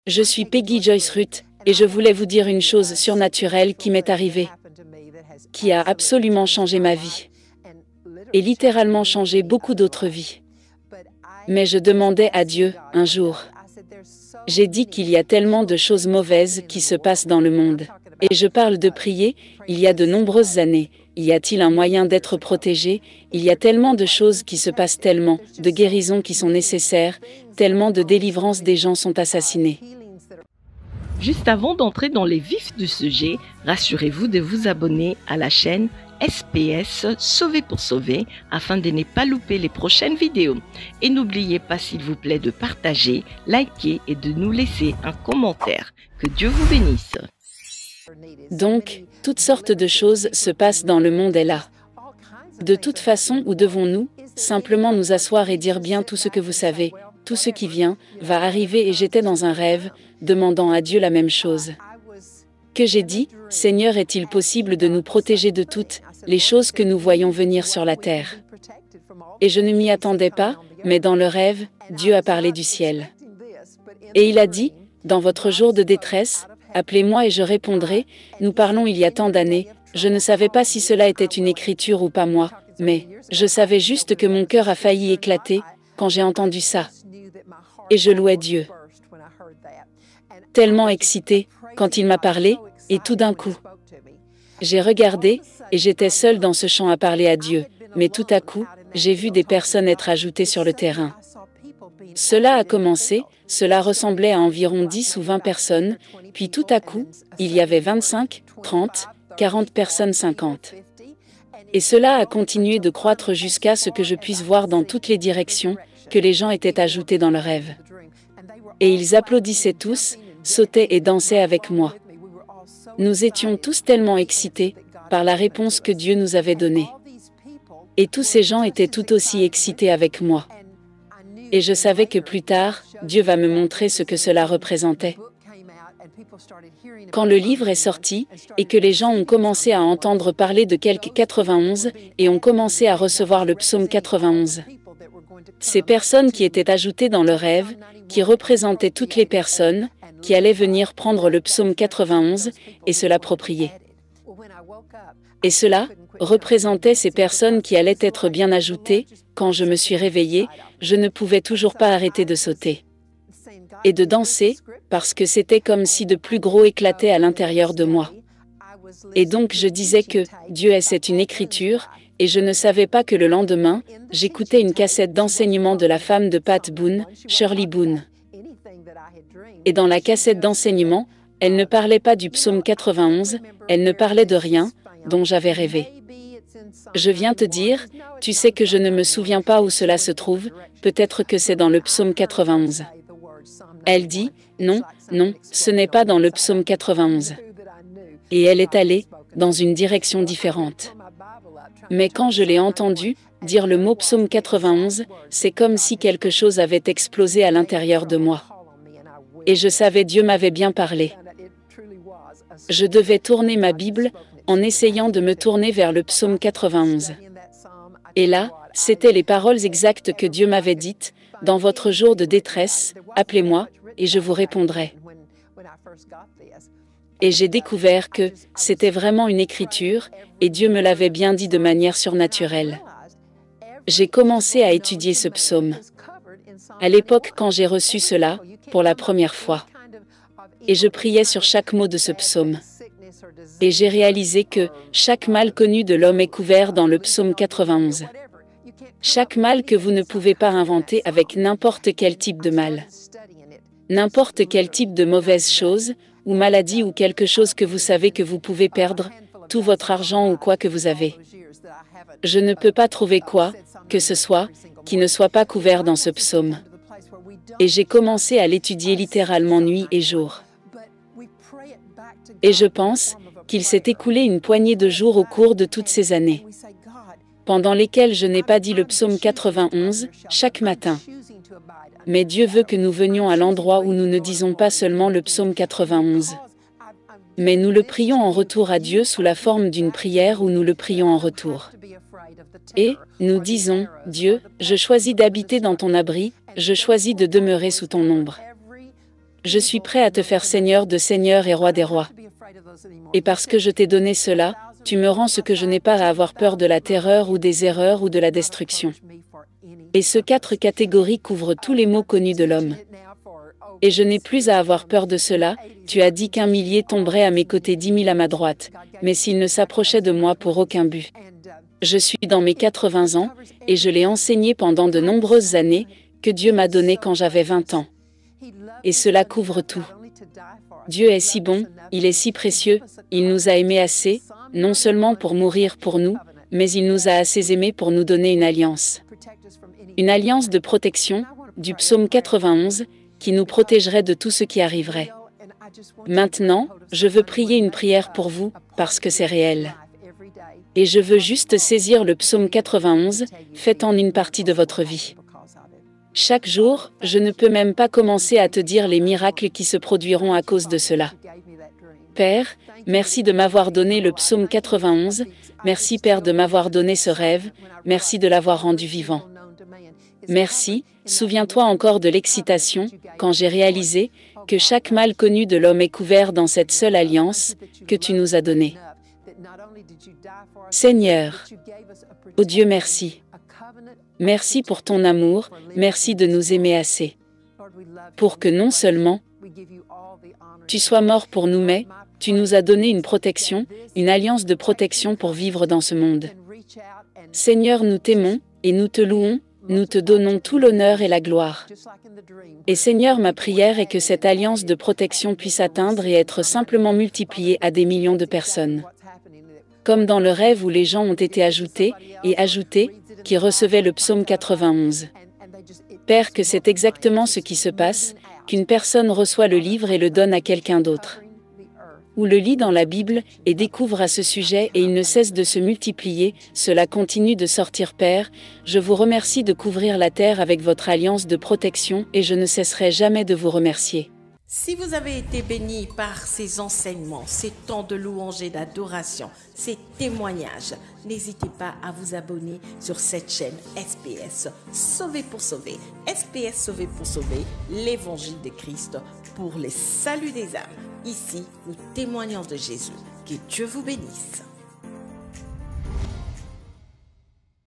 Je suis Peggy Joyce Ruth, et je voulais vous dire une chose surnaturelle qui m'est arrivée, qui a absolument changé ma vie, et littéralement changé beaucoup d'autres vies. Mais je demandais à Dieu, un jour. J'ai dit qu'il y a tellement de choses mauvaises qui se passent dans le monde. Et je parle de prier, il y a de nombreuses années. Y a-t-il un moyen d'être protégé? Il y a tellement de choses qui se passent, tellement de guérisons qui sont nécessaires, tellement de délivrances, des gens sont assassinés. Juste avant d'entrer dans les vifs du sujet, rassurez-vous de vous abonner à la chaîne SPS Sauver pour Sauver afin de ne pas louper les prochaines vidéos. Et n'oubliez pas s'il vous plaît de partager, liker et de nous laisser un commentaire. Que Dieu vous bénisse. Donc, toutes sortes de choses se passent dans le monde et là. De toute façon, où devons-nous simplement nous asseoir et dire bien tout ce que vous savez, tout ce qui vient, va arriver, et j'étais dans un rêve, demandant à Dieu la même chose. Que j'ai dit, Seigneur, est-il possible de nous protéger de toutes les choses que nous voyons venir sur la terre? Et je ne m'y attendais pas, mais dans le rêve, Dieu a parlé du ciel. Et il a dit, dans votre jour de détresse, appelez-moi et je répondrai. Nous parlons il y a tant d'années, je ne savais pas si cela était une écriture ou pas moi, mais je savais juste que mon cœur a failli éclater quand j'ai entendu ça. Et je louais Dieu. Tellement excité quand il m'a parlé, et tout d'un coup, j'ai regardé, et j'étais seule dans ce champ à parler à Dieu, mais tout à coup, j'ai vu des personnes être ajoutées sur le terrain. Cela a commencé, cela ressemblait à environ 10 ou 20 personnes, puis tout à coup, il y avait 25, 30, 40 personnes, 50. Et cela a continué de croître jusqu'à ce que je puisse voir dans toutes les directions que les gens étaient ajoutés dans le rêve. Et ils applaudissaient tous, sautaient et dansaient avec moi. Nous étions tous tellement excités par la réponse que Dieu nous avait donnée. Et tous ces gens étaient tout aussi excités avec moi. Et je savais que plus tard, Dieu va me montrer ce que cela représentait. Quand le livre est sorti, et que les gens ont commencé à entendre parler de quelque 91, et ont commencé à recevoir le psaume 91. Ces personnes qui étaient ajoutées dans le rêve, qui représentaient toutes les personnes, qui allaient venir prendre le psaume 91, et se l'approprier. Et cela représentait ces personnes qui allaient être bien ajoutées. Quand je me suis réveillée, je ne pouvais toujours pas arrêter de sauter et de danser, parce que c'était comme si de plus gros éclatait à l'intérieur de moi. Et donc je disais que Dieu est, c'est une écriture, et je ne savais pas que le lendemain, j'écoutais une cassette d'enseignement de la femme de Pat Boone, Shirley Boone. Et dans la cassette d'enseignement, elle ne parlait pas du psaume 91, elle ne parlait de rien dont j'avais rêvé. Je viens te dire, tu sais que je ne me souviens pas où cela se trouve, peut-être que c'est dans le psaume 91. Elle dit, non, non, ce n'est pas dans le psaume 91. Et elle est allée dans une direction différente. Mais quand je l'ai entendu dire le mot psaume 91, c'est comme si quelque chose avait explosé à l'intérieur de moi. Et je savais Dieu m'avait bien parlé. Je devais tourner ma Bible en essayant de me tourner vers le psaume 91. Et là, c'étaient les paroles exactes que Dieu m'avait dites, dans votre jour de détresse, appelez-moi, et je vous répondrai. Et j'ai découvert que c'était vraiment une écriture, et Dieu me l'avait bien dit de manière surnaturelle. J'ai commencé à étudier ce psaume. À l'époque quand j'ai reçu cela, pour la première fois. Et je priais sur chaque mot de ce psaume. Et j'ai réalisé que chaque mal connu de l'homme est couvert dans le psaume 91. Chaque mal que vous ne pouvez pas inventer avec n'importe quel type de mal. N'importe quel type de mauvaise chose, ou maladie ou quelque chose que vous savez que vous pouvez perdre, tout votre argent ou quoi que vous avez. Je ne peux pas trouver quoi, que ce soit, qui ne soit pas couvert dans ce psaume. Et j'ai commencé à l'étudier littéralement nuit et jour. Et je pense qu'il s'est écoulé une poignée de jours au cours de toutes ces années, pendant lesquelles je n'ai pas dit le psaume 91 chaque matin. Mais Dieu veut que nous venions à l'endroit où nous ne disons pas seulement le psaume 91. Mais nous le prions en retour à Dieu sous la forme d'une prière où nous le prions en retour. Et nous disons, Dieu, je choisis d'habiter dans ton abri, je choisis de demeurer sous ton ombre. Je suis prêt à te faire Seigneur de seigneurs et Roi des rois. Et parce que je t'ai donné cela, tu me rends ce que je n'ai pas à avoir peur de la terreur ou des erreurs ou de la destruction. Et ce 4 catégories couvre tous les maux connus de l'homme. Et je n'ai plus à avoir peur de cela, tu as dit qu'un millier tomberait à mes côtés, 10 000 à ma droite, mais s'il ne s'approchait de moi pour aucun but. Je suis dans mes 80 ans, et je l'ai enseigné pendant de nombreuses années, que Dieu m'a donné quand j'avais 20 ans. Et cela couvre tout. Dieu est si bon, il est si précieux, il nous a aimés assez, non seulement pour mourir pour nous, mais il nous a assez aimés pour nous donner une alliance. Une alliance de protection, du psaume 91, qui nous protégerait de tout ce qui arriverait. Maintenant, je veux prier une prière pour vous, parce que c'est réel. Et je veux juste saisir le psaume 91, faites-en une partie de votre vie. Chaque jour, je ne peux même pas commencer à te dire les miracles qui se produiront à cause de cela. Père, merci de m'avoir donné le psaume 91, merci Père de m'avoir donné ce rêve, merci de l'avoir rendu vivant. Merci, souviens-toi encore de l'excitation, quand j'ai réalisé que chaque mal connu de l'homme est couvert dans cette seule alliance que tu nous as donnée. Seigneur, ô Dieu merci. Merci pour ton amour, merci de nous aimer assez. Pour que non seulement tu sois mort pour nous, mais tu nous as donné une protection, une alliance de protection pour vivre dans ce monde. Seigneur, nous t'aimons, et nous te louons, nous te donnons tout l'honneur et la gloire. Et Seigneur, ma prière est que cette alliance de protection puisse atteindre et être simplement multipliée à des millions de personnes. Comme dans le rêve où les gens ont été ajoutés, qui recevaient le psaume 91. Père, que c'est exactement ce qui se passe, qu'une personne reçoit le livre et le donne à quelqu'un d'autre. Ou le lit dans la Bible, et découvre à ce sujet et il ne cesse de se multiplier, cela continue de sortir. Père, je vous remercie de couvrir la terre avec votre alliance de protection et je ne cesserai jamais de vous remercier. Si vous avez été béni par ces enseignements, ces temps de louange et d'adoration, ces témoignages, n'hésitez pas à vous abonner sur cette chaîne SPS Sauvé pour sauver. SPS Sauvé pour sauver, l'évangile de Christ pour le salut des âmes. Ici, nous témoignons de Jésus. Que Dieu vous bénisse.